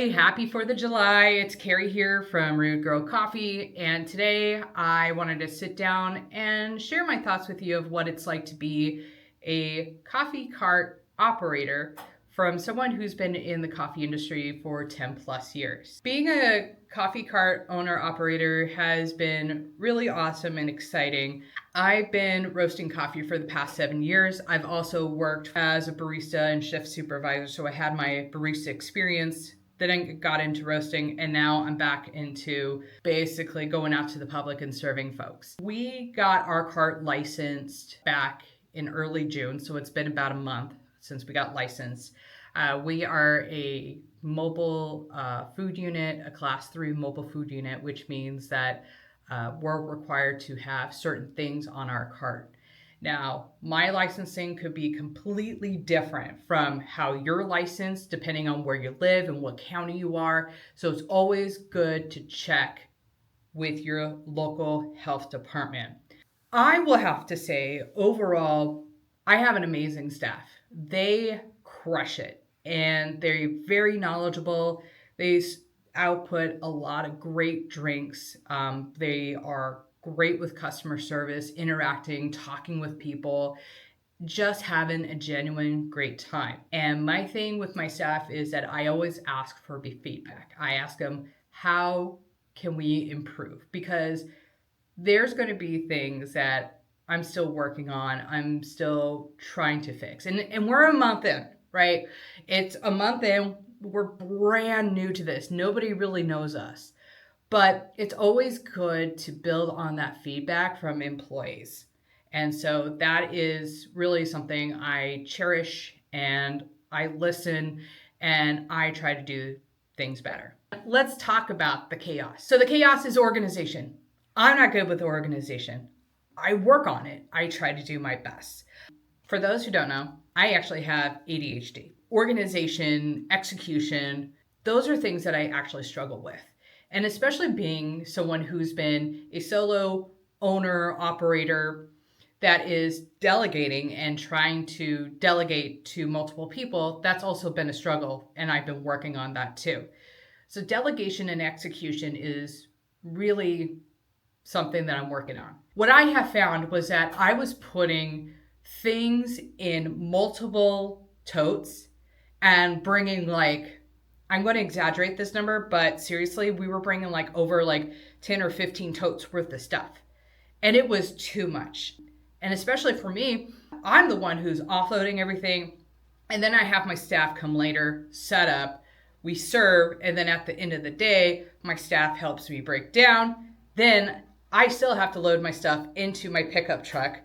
Hey, happy 4th of July. It's Keri here from Rude Girl Coffee, and today I wanted to sit down and share my thoughts with you of what it's like to be a coffee cart operator from someone who's been in the coffee industry for 10 plus years. Being a coffee cart owner operator has been really awesome and exciting. I've been roasting coffee for the past 7 years. I've also worked as a barista and shift supervisor, so I had my barista experience. Then I got into roasting, and now I'm back into basically going out to the public and serving folks. We got our cart licensed back in early June, so it's been about a month since we got licensed. We are a mobile food unit, a class 3 mobile food unit, which means that we're required to have certain things on our cart. Now, my licensing could be completely different from how you're licensed depending on where you live and what county you are. So it's always good to check with your local health department. I will have to say, overall, I have an amazing staff. They crush it and they're very knowledgeable. They output a lot of great drinks. They are great with customer service, interacting, talking with people, just having a genuine great time. And my thing with my staff is that I always ask for feedback. I ask them, how can we improve? Because there's going to be things that I'm still working on, I'm still trying to fix. And we're a month in, right? It's a month in, we're brand new to this. Nobody really knows us. But it's always good to build on that feedback from employees. And so that is really something I cherish, and I listen and I try to do things better. Let's talk about the chaos. So the chaos is organization. I'm not good with organization. I work on it. I try to do my best. For those who don't know, I actually have ADHD. Organization, execution, those are things that I actually struggle with. And especially being someone who's been a solo owner, operator that is delegating and trying to delegate to multiple people, that's also been a struggle. And I've been working on that too. So delegation and execution is really something that I'm working on. What I have found was that I was putting things in multiple totes and bringing I'm going to exaggerate this number, but seriously, we were bringing over 10 or 15 totes worth of stuff. And it was too much. And especially for me, I'm the one who's offloading everything. And then I have my staff come later, set up, we serve. And then at the end of the day, my staff helps me break down. Then I still have to load my stuff into my pickup truck,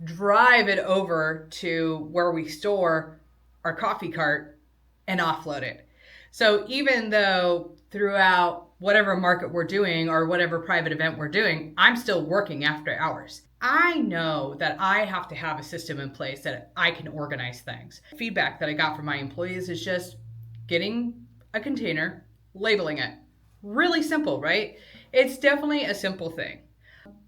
drive it over to where we store our coffee cart, and offload it. So even though throughout whatever market we're doing or whatever private event we're doing, I'm still working after hours. I know that I have to have a system in place that I can organize things. Feedback that I got from my employees is just getting a container, labeling it. Really simple, right? It's definitely a simple thing.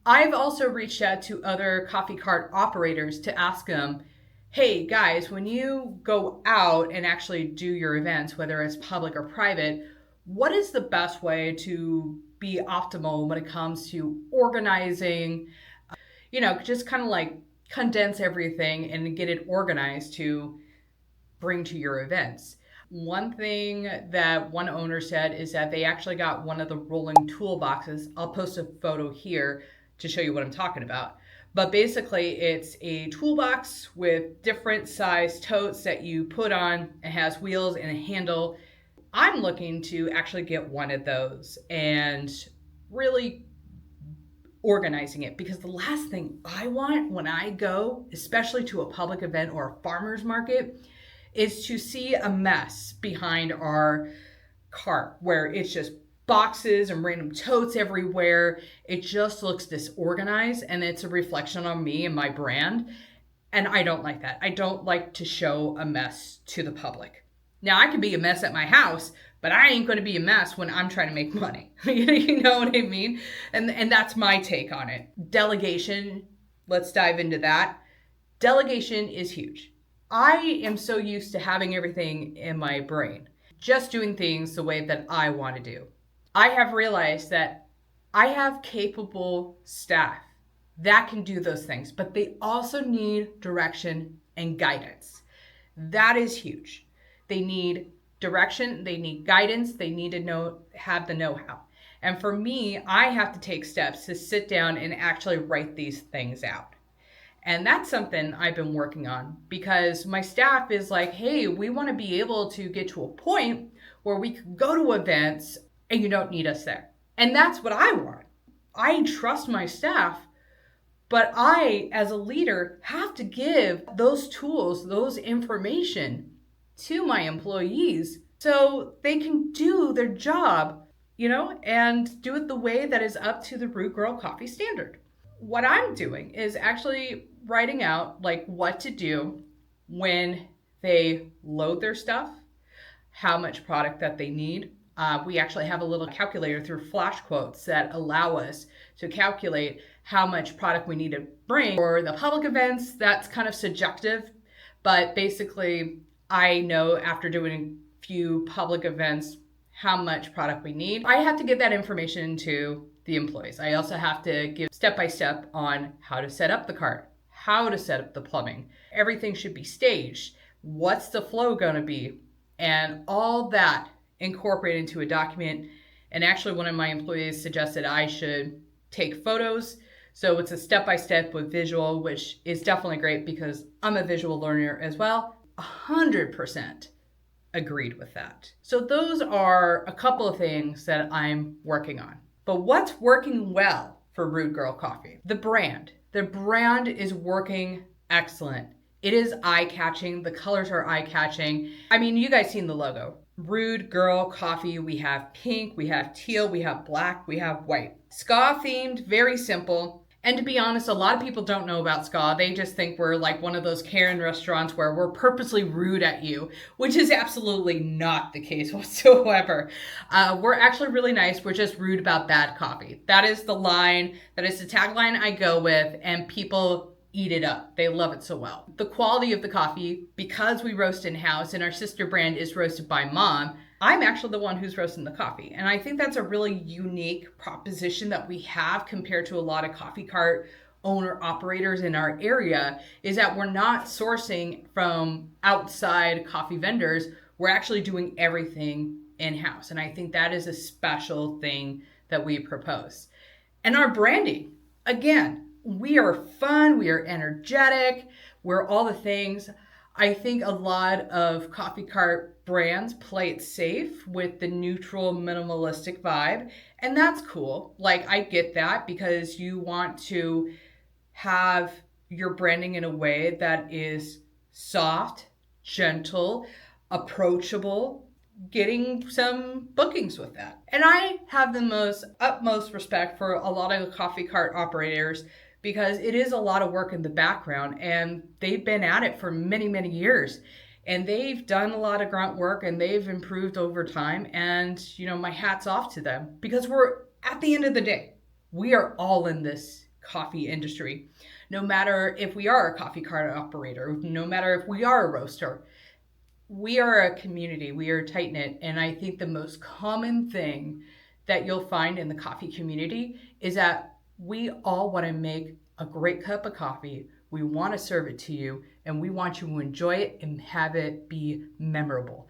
I've also reached out to other coffee cart operators to ask them, hey guys, when you go out and actually do your events, whether it's public or private, what is the best way to be optimal when it comes to organizing, just kind of condense everything and get it organized to bring to your events. One thing that one owner said is that they actually got one of the rolling toolboxes. I'll post a photo here to show you what I'm talking about. But basically, it's a toolbox with different size totes that you put on. It has wheels and a handle. I'm looking to actually get one of those and really organizing it, because the last thing I want when I go, especially to a public event or a farmer's market, is to see a mess behind our cart where it's just boxes and random totes everywhere. It just looks disorganized, and it's a reflection on me and my brand. And I don't like that. I don't like to show a mess to the public. Now, I can be a mess at my house, but I ain't going to be a mess when I'm trying to make money. You know what I mean? And that's my take on it. Delegation, let's dive into that. Delegation is huge. I am so used to having everything in my brain. just doing things the way that I want to do. I have realized that I have capable staff that can do those things, but they also need direction and guidance. That is huge. They need direction, they need guidance, they need to have the know-how. And for me, I have to take steps to sit down and actually write these things out. And that's something I've been working on because my staff is like, hey, we want to be able to get to a point where we could go to events and you don't need us there. And that's what I want. I trust my staff, but I, as a leader, have to give those tools, those information to my employees so they can do their job, and do it the way that is up to the Rude Girl Coffee standard. What I'm doing is actually writing out like what to do when they load their stuff, how much product that they need. We actually have a little calculator through flash quotes that allow us to calculate how much product we need to bring. For the public events, that's kind of subjective, but basically I know after doing a few public events how much product we need. I have to get that information to the employees. I also have to give step-by-step on how to set up the cart, how to set up the plumbing. Everything should be staged. What's the flow going to be? And all that incorporated into a document. And actually one of my employees suggested I should take photos. So it's a step-by-step with visual, which is definitely great because I'm a visual learner as well. 100% agreed with that. So those are a couple of things that I'm working on. But what's working well for Rude Girl Coffee? The brand. The brand is working excellent. It is eye-catching. The colors are eye-catching. I mean, you guys seen the logo. Rude Girl Coffee. We have pink, we have teal, we have black, we have white. Ska themed, very simple. And to be honest, a lot of people don't know about Ska. They just think we're like one of those Karen restaurants where we're purposely rude at you, which is absolutely not the case whatsoever. We're actually really nice. We're just rude about bad coffee. That is the line, that is the tagline I go with, and people eat it up. They love it so well. The quality of the coffee, because we roast in-house and our sister brand is roasted by Mom, I'm actually the one who's roasting the coffee. And I think that's a really unique proposition that we have compared to a lot of coffee cart owner operators in our area, is that we're not sourcing from outside coffee vendors. We're actually doing everything in-house. And I think that is a special thing that we propose. And our branding, again, we are fun, we are energetic, we're all the things. I think a lot of coffee cart brands play it safe with the neutral, minimalistic vibe, and that's cool. Like, I get that because you want to have your branding in a way that is soft, gentle, approachable, getting some bookings with that. And I have the utmost respect for a lot of coffee cart operators because it is a lot of work in the background and they've been at it for many, many years. And they've done a lot of grunt work and they've improved over time. And, my hat's off to them because we're, at the end of the day, we are all in this coffee industry. No matter if we are a coffee cart operator, no matter if we are a roaster, we are a community, we are tight-knit. And I think the most common thing that you'll find in the coffee community is that we all want to make a great cup of coffee. We want to serve it to you and we want you to enjoy it and have it be memorable.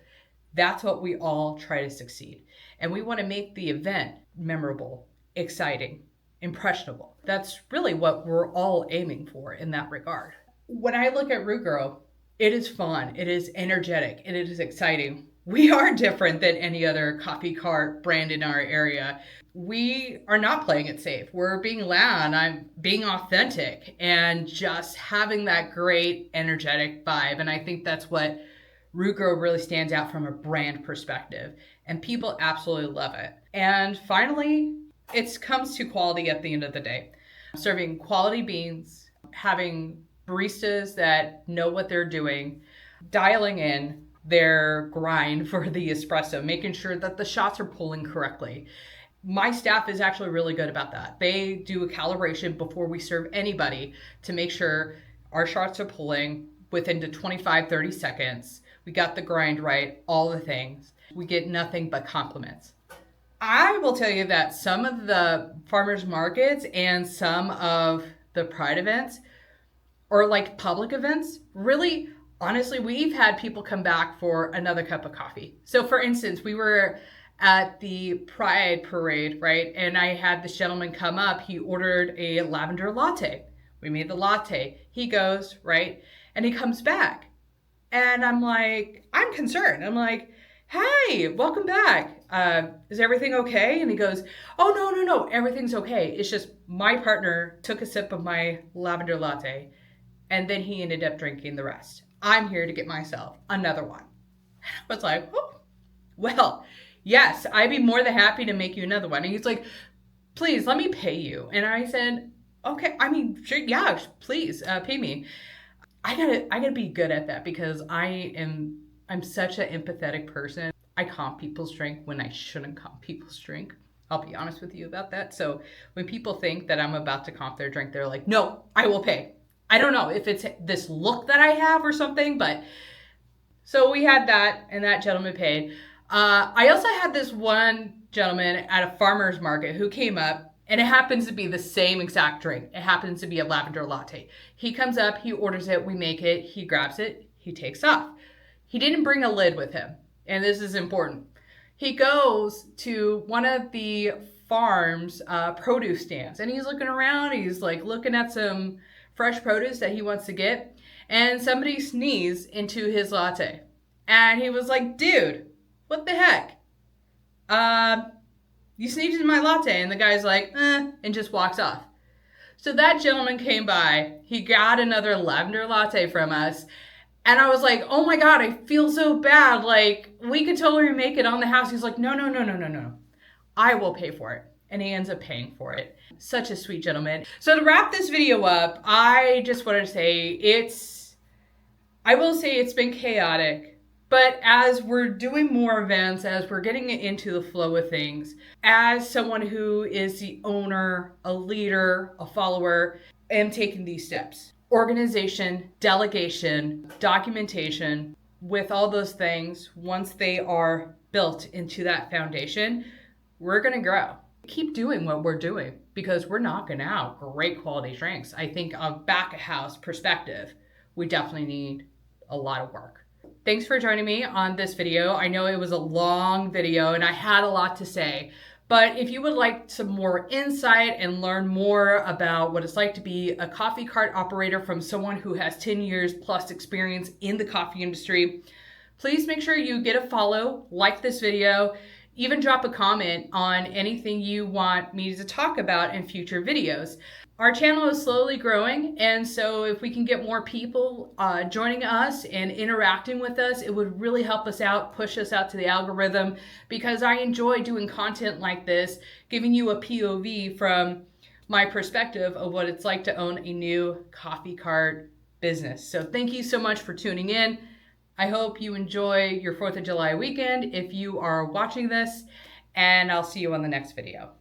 That's what we all try to succeed. And we want to make the event memorable, exciting, impressionable. That's really what we're all aiming for in that regard. When I look at Rude Girl, it is fun, it is energetic, and it is exciting. We are different than any other coffee cart brand in our area. We are not playing it safe. We're being loud, I'm being authentic, and just having that great energetic vibe. And I think that's what Rude Girl really stands out from a brand perspective. And people absolutely love it. And finally, it comes to quality at the end of the day. Serving quality beans, having baristas that know what they're doing, dialing in their grind for the espresso, making sure that the shots are pulling correctly. My staff is actually really good about that. They do a calibration before we serve anybody to make sure our shots are pulling within the 25, 30 seconds. We got the grind right, all the things. We get nothing but compliments. I will tell you that some of the farmers markets and some of the pride events or like public events, really, honestly, we've had people come back for another cup of coffee. So for instance, we were at the Pride Parade, right? And I had this gentleman come up. He ordered a lavender latte. We made the latte. He goes, right? And he comes back. And I'm like, I'm concerned. I'm like, hey, welcome back. Is everything okay? And he goes, oh, no, everything's okay. It's just my partner took a sip of my lavender latte and then he ended up drinking the rest. I'm here to get myself another one. I was like, oh, well, yes, I'd be more than happy to make you another one. And he's like, please, let me pay you. And I said, okay, I mean, sure, yeah, please pay me. I gotta be good at that because I'm such an empathetic person. I comp people's drink when I shouldn't comp people's drink. I'll be honest with you about that. So when people think that I'm about to comp their drink, they're like, no, I will pay. I don't know if it's this look that I have or something, but so we had that and that gentleman paid. I also had this one gentleman at a farmer's market who came up and it happens to be the same exact drink. It happens to be a lavender latte. He comes up, he orders it, we make it, he grabs it, he takes off. He didn't bring a lid with him, and this is important. He goes to one of the farm's produce stands, and he's looking around, he's like looking at some fresh produce that he wants to get, and somebody sneezed into his latte. And he was like, dude, what the heck? You sneezed in my latte. And the guy's like, and just walks off. So that gentleman came by, he got another lavender latte from us, and I was like, oh my God, I feel so bad. Like, we could totally make it on the house. He's like, no. I will pay for it. And he ends up paying for it. Such a sweet gentleman. So to wrap this video up, I just wanted to say I will say it's been chaotic, but as we're doing more events, as we're getting into the flow of things, as someone who is the owner, a leader, a follower, I am taking these steps. Organization, delegation, documentation, with all those things, once they are built into that foundation, we're going to grow. Keep doing what we're doing because we're knocking out great quality drinks. I think on back of house perspective, we definitely need a lot of work. Thanks for joining me on this video. I know it was a long video and I had a lot to say, but if you would like some more insight and learn more about what it's like to be a coffee cart operator from someone who has 10 years plus experience in the coffee industry, please make sure you get a follow, like this video, even drop a comment on anything you want me to talk about in future videos. Our channel is slowly growing, and so if we can get more people joining us and interacting with us, it would really help us out, push us out to the algorithm, because I enjoy doing content like this, giving you a POV from my perspective of what it's like to own a new coffee cart business. So thank you so much for tuning in. I hope you enjoy your 4th of July weekend if you are watching this, and I'll see you on the next video.